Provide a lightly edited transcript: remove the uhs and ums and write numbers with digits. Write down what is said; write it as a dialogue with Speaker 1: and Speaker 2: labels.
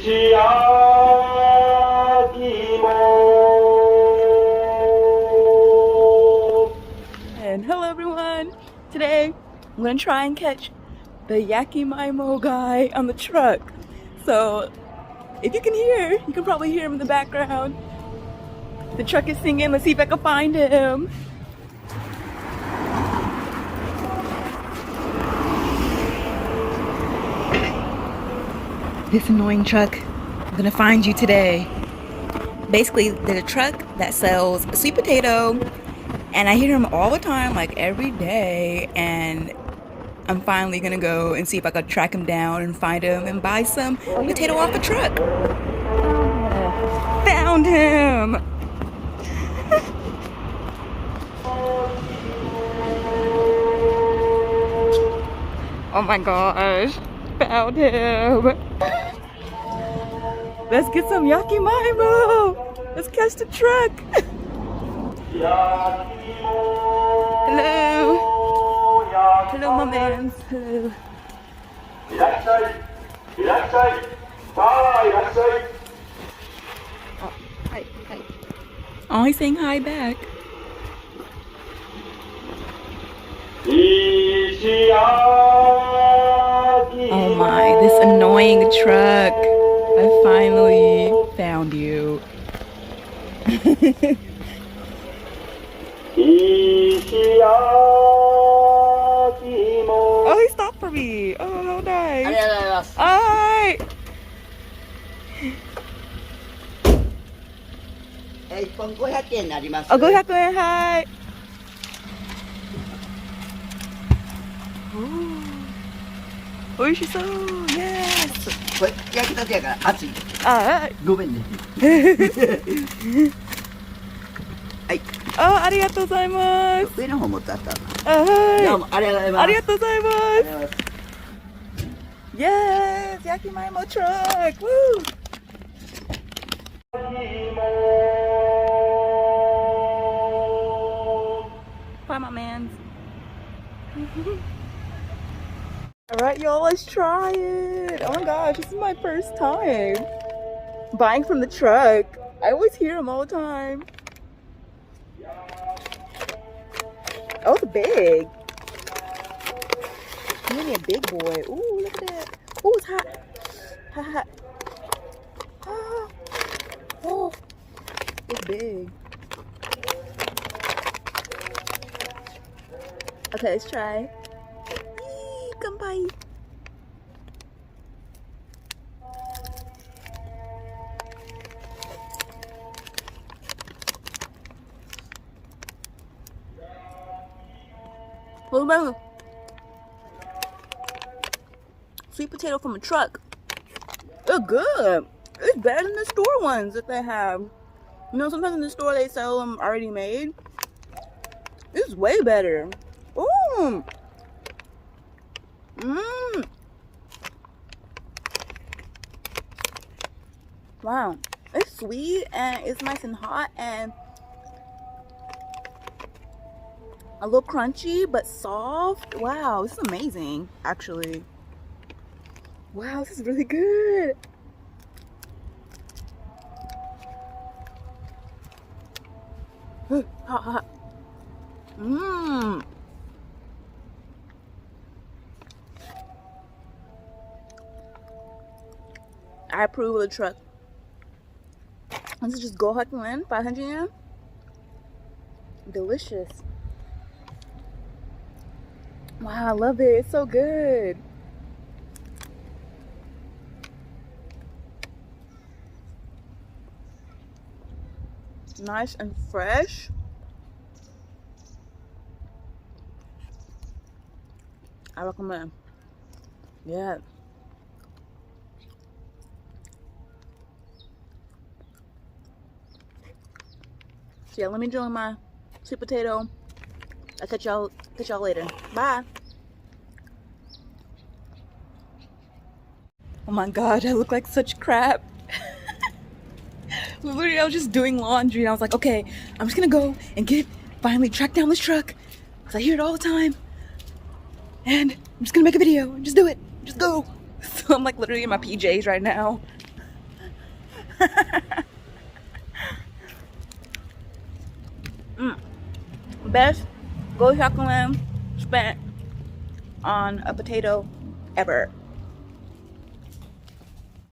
Speaker 1: And hello everyone! Today I'm gonna try and catch the Yakimaimo guy on the truck. So if you can hear, you can probably hear him in the background. The truck is singing. Let's see if I can find him. This annoying truck, I'm gonna find you today. Basically, there's a truck that sells sweet potato, and I hear him all the time, like every day, and I'm finally gonna go and see if I can track him down and find him and buy some potato off the truck. Found him! Oh my gosh, found him! Let's get some Yakimaimo! Let's catch the truck! Hello! Hello, my mans. Hello. Oh, hi, hi. Oh, he's saying hi back. Oh my, this annoying truck. I finally found you. Oh, he stopped for me. Oh, how nice. Alright.
Speaker 2: 1本500円になります。
Speaker 1: あ、500円、はい。おいしそう。Yes。
Speaker 2: これ焼きたてやから熱い。
Speaker 1: あ、
Speaker 2: ごめんね。はい。
Speaker 1: あ、ありがとうございます。
Speaker 2: 上の方持ってあった。
Speaker 1: あ、はい。
Speaker 2: どうもありがとうございます。
Speaker 1: ありがとうございます。Yes, Yakimaimo truck. Woo! Bye, my man. Alright, y'all, let's try it. Oh my gosh, this is my first time buying from the truck. I always hear him all the time. Oh, it's big. Give me a big boy. Ooh, look at that. Ooh, it's hot. Hot, hot. Oh, oh, it's big. Okay, let's try. Come by. What about sweet potato from a truck? They're good. It's better than the store ones that they have. You know, sometimes in the store they sell them already made. This is way better. Ooh. Mmm. Wow. It's sweet and it's nice and hot and a little crunchy but soft. Wow, this is amazing, actually. Wow, this is really good. Hot, hot. Mmm. I approve of the truck. This is just Gohaku-en, 500 yen. Delicious. Wow, I love it. It's so good. Nice and fresh. I recommend. Yeah. So yeah, let me enjoy my sweet potato. I'll catch y'all later. Bye. Oh my god, I look like such crap. Literally, I was just doing laundry and I was like, okay, I'm just gonna go and finally track down this truck because I hear it all the time. And I'm just gonna make a video and just do it. Just go. So I'm like literally in my PJs right now. Best gochujang spent on a potato ever.